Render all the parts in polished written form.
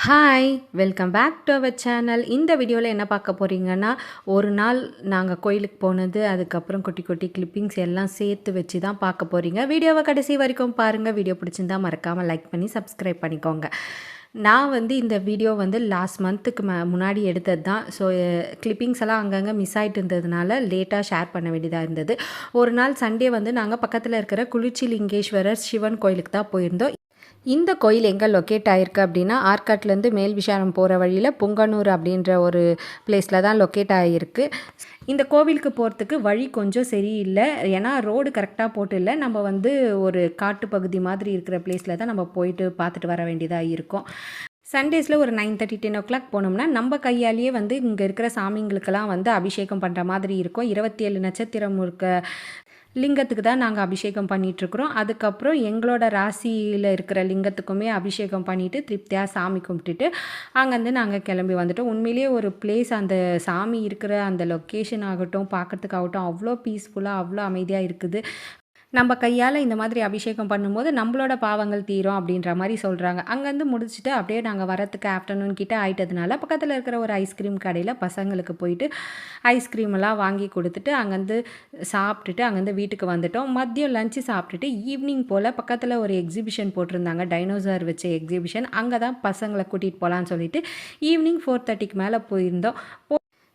Hi welcome back to our channel. இந்த வீடியோவில் என்ன பார்க்க போகிறீங்கன்னா, ஒரு நாள் நாங்கள் கோயிலுக்கு போனது, அதுக்கப்புறம் குட்டி குட்டி கிளிப்பிங்ஸ் எல்லாம் சேர்த்து வச்சு தான் பார்க்க போகிறீங்க. வீடியோவை கடைசி வரைக்கும் பாருங்கள். வீடியோ பிடிச்சிருந்தா மறக்காமல் லைக் பண்ணி சப்ஸ்கிரைப் பண்ணிக்கோங்க. நான் இந்த வீடியோ லாஸ்ட் மந்த்துக்கு முன்னாடி எடுத்தது தான். ஸோ கிளிப்பிங்ஸ் எல்லாம் அங்கங்கே மிஸ் ஆகிட்டு இருந்ததுனால லேட்டாக ஷேர் பண்ண வேண்டியதாக இருந்தது. ஒரு நாள் சண்டே நாங்கள் பக்கத்தில் இருக்கிற குளிர்ச்சி லிங்கேஸ்வரர் சிவன் கோயிலுக்கு தான் போயிருந்தோம். இந்த கோயில் எங்கே லொக்கேட் ஆகிருக்கு அப்படின்னா, ஆற்காட்லேருந்து மேல்விசாரம் போகிற வழியில் புங்கனூர் அப்படின்ற ஒரு பிளேஸில் தான் லொக்கேட் ஆகிருக்கு. இந்த கோவிலுக்கு போகிறதுக்கு வழி கொஞ்சம் சரியில்லை. ஏன்னா ரோடு கரெக்டாக போட்டு இல்லை. நம்ம ஒரு காட்டு பகுதி மாதிரி இருக்கிற பிளேஸில் தான் நம்ம போயிட்டு பார்த்துட்டு வர வேண்டியதாக இருக்கும். சண்டேஸில் ஒரு 9:30 10 போனோம்னா நம்ம கையாலேயே இங்கே இருக்கிற சாமிங்களுக்கெல்லாம் அபிஷேகம் பண்ணுற மாதிரி இருக்கும். 27 நட்சத்திரம் இருக்க லிங்கத்துக்கு தான் நாங்கள் அபிஷேகம் பண்ணிகிட்ருக்குறோம். அதுக்கப்புறம் எங்களோட ராசியில் இருக்கிற லிங்கத்துக்குமே அபிஷேகம் பண்ணிவிட்டு திருப்தியாக சாமி கும்பிட்டுட்டு அங்கேருந்து நாங்கள் கிளம்பி வந்துட்டோம். உண்மையிலேயே ஒரு பிளேஸ், அந்த சாமி இருக்கிற அந்த லொக்கேஷன் ஆகட்டும், பார்க்குறதுக்காகட்டும் அவ்வளோ பீஸ்ஃபுல்லாக அவ்வளோ அமைதியாக இருக்குது. நம்ம கையால் இந்த மாதிரி அபிஷேகம் பண்ணும்போது நம்மளோட பாவங்கள் தீரும் அப்படின்ற மாதிரி சொல்கிறாங்க. அங்கேருந்து முடிச்சுட்டு அப்படியே நாங்கள் வரத்துக்கு ஆஃப்டர்நூன் கிட்டே ஆகிட்டதுனால பக்கத்தில் இருக்கிற ஒரு ஐஸ்கிரீம் கடையில் பசங்களுக்கு போயிட்டு ஐஸ்கிரீமெல்லாம் வாங்கி கொடுத்துட்டு அங்கேருந்து சாப்பிட்டுட்டு அங்கேருந்து வீட்டுக்கு வந்துட்டோம். மதியம் லஞ்சு சாப்பிட்டுட்டு ஈவினிங் போல் பக்கத்தில் ஒரு எக்ஸிபிஷன் போட்டிருந்தாங்க, டைனோசர் வச்ச எக்ஸிபிஷன். அங்கே தான் பசங்களை கூட்டிகிட்டு போகலான்னு சொல்லிட்டு ஈவினிங் 4:30க்கு மேலே போயிருந்தோம்.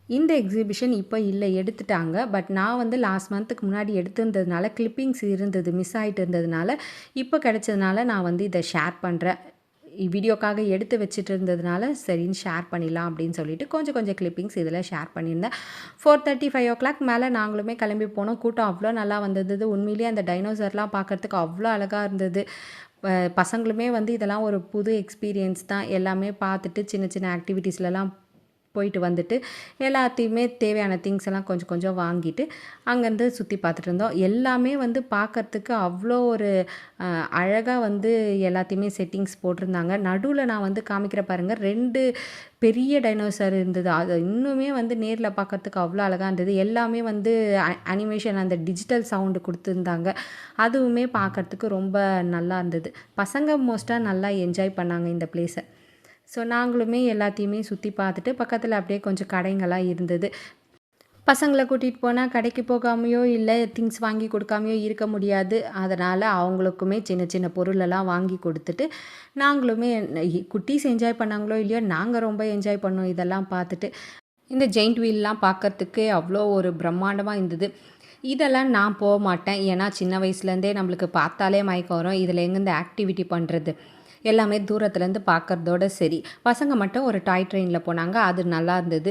இந்த எக்ஸிபிஷன் இப்போ இல்லை, எடுத்துட்டாங்க. பட் நான் லாஸ்ட் மந்த்துக்கு முன்னாடி எடுத்திருந்ததுனால கிளிப்பிங்ஸ் இருந்தது, மிஸ் ஆகிட்டு இருந்ததுனால இப்போ கிடைச்சதுனால நான் இதை ஷேர் பண்ணுறேன். வீடியோக்காக எடுத்து வச்சுட்டு இருந்ததுனால சரின்னு ஷேர் பண்ணிடலாம் அப்படின்னு சொல்லிட்டு கொஞ்சம் கொஞ்சம் கிளிப்பிங்ஸ் இதில் ஷேர் பண்ணியிருந்தேன். 4:30 5 மேலே நாங்களுமே கிளம்பி போனோம். கூட்டம் அவ்வளோ நல்லா வந்தது. உண்மையிலேயே அந்த டைனோசர்லாம் பார்க்குறதுக்கு அவ்வளோ அழகாக இருந்தது. பசங்களுமே இதெல்லாம் ஒரு புது எக்ஸ்பீரியன்ஸ் தான். எல்லாமே பார்த்துட்டு சின்ன சின்ன ஆக்டிவிட்டீஸ்லலாம் போயிட்டு வந்துட்டு எல்லாத்தையுமே தேவையான திங்ஸ் எல்லாம் கொஞ்சம் கொஞ்சம் வாங்கிட்டு அங்கேருந்து சுற்றி பார்த்துட்டு இருந்தோம். எல்லாமே பார்க்கறதுக்கு அவ்வளோ ஒரு அழகாக எல்லாத்தையுமே செட்டிங்ஸ் போட்டிருந்தாங்க. நடுவில் நான் காமிக்கிற பாருங்கள், 2 பெரிய டைனோசர் இருந்தது. அது இன்னுமே நேரில் பார்க்கறதுக்கு அவ்வளோ அழகாக இருந்தது. எல்லாமே அனிமேஷன், அந்த டிஜிட்டல் சவுண்டு கொடுத்துருந்தாங்க. அதுவுமே பார்க்கறதுக்கு ரொம்ப நல்லா இருந்தது. பசங்க மோஸ்ட்டாக நல்லா என்ஜாய் பண்ணாங்க இந்த பிளேஸை. ஸோ நாங்களுமே எல்லாத்தையுமே சுற்றி பார்த்துட்டு பக்கத்தில் அப்படியே கொஞ்சம் கடைங்கள்லாம் இருந்தது. பசங்களை கூட்டிகிட்டு போனால் கடைக்கு போகாமையோ இல்லை திங்ஸ் வாங்கி கொடுக்காமையோ இருக்க முடியாது. அதனால் அவங்களுக்குமே சின்ன சின்ன பொருளெல்லாம் வாங்கி கொடுத்துட்டு நாங்களுமே குட்டீஸ் என்ஜாய் பண்ணாங்களோ இல்லையோ நாங்கள் ரொம்ப என்ஜாய் பண்ணோம் இதெல்லாம் பார்த்துட்டு. இந்த ஜெயிண்ட் வீல்லாம் பார்க்குறதுக்கு அவ்வளோ ஒரு பிரம்மாண்டமாக இருந்தது. இதெல்லாம் நான் போக மாட்டேன். ஏன்னா சின்ன வயசுலேருந்தே நம்மளுக்கு பார்த்தாலே மயக்கம் வரும். இதில் எங்கேருந்து ஆக்டிவிட்டி பண்ணுறது, எல்லாமே தூரத்துலேருந்து பார்க்குறதோட சரி. பசங்க மட்டும் ஒரு டாய் ட்ரெயினில் போனாங்க. அது நல்லா இருந்தது,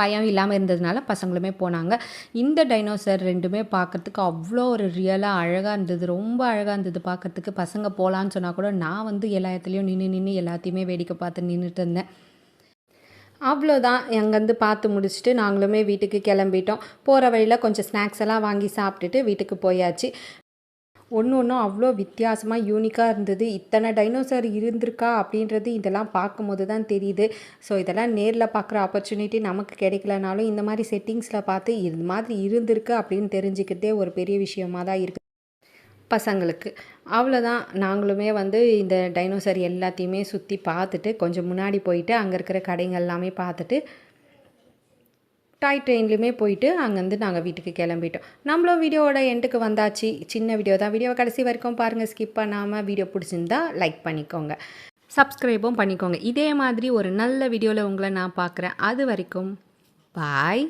பயம் இல்லாமல் இருந்ததுனால பசங்களுமே போனாங்க. இந்த டைனோசர் 2மே பார்க்குறதுக்கு அவ்வளோ ஒரு ரியலாக அழகாக இருந்தது. ரொம்ப அழகாக இருந்தது பார்க்குறதுக்கு. பசங்க போகலான்னு சொன்னால் கூட நான் எல்லா இடத்துலையும் நின்று எல்லாத்தையுமே வேடிக்கை பார்த்து நின்றுட்டு இருந்தேன். அவ்வளோதான். அங்கேருந்து பார்த்து முடிச்சுட்டு நாங்களுமே வீட்டுக்கு கிளம்பிட்டோம். போகிற வழியில் கொஞ்சம் ஸ்நாக்ஸ் எல்லாம் வாங்கி சாப்பிட்டுட்டு வீட்டுக்கு போயாச்சு. ஒன்றும் அவ்வளோ வித்தியாசமாக யூனிக்காக இருந்தது. இத்தனை டைனோசர் இருந்திருக்கா அப்படின்றது இதெல்லாம் பார்க்கும்போது தான் தெரியுது. ஸோ இதெல்லாம் நேரில் பார்க்குற ஆப்பர்ச்சுனிட்டி நமக்கு கிடைக்கலனாலும் இந்த மாதிரி செட்டிங்ஸில் பார்த்து இது மாதிரி இருந்திருக்கு அப்படின்னு தெரிஞ்சுக்கிறதே ஒரு பெரிய விஷயமாக தான் இருக்குது பசங்களுக்கு. அவ்வளோதான். நாங்களுமே இந்த டைனோசர் எல்லாத்தையுமே சுற்றி பார்த்துட்டு கொஞ்சம் முன்னாடி போயிட்டு அங்கே இருக்கிற கடைகள் எல்லாமே பார்த்துட்டு டாய் ட்ரெயின்லையுமே போயிட்டு அங்கேருந்து நாங்கள் வீட்டுக்கு கிளம்பிட்டோம். நம்மளும் வீடியோவோட எண்டுக்கு வந்தாச்சு. சின்ன வீடியோ தான். வீடியோவை கடைசி வரைக்கும் பாருங்கள், ஸ்கிப் பண்ணாமல். வீடியோ பிடிச்சிருந்தா லைக் பண்ணிக்கோங்க, சப்ஸ்கிரைபும் பண்ணிக்கோங்க. இதே மாதிரி ஒரு நல்ல வீடியோவில் உங்களை நான் பார்க்குறேன். அது வரைக்கும் பாய்.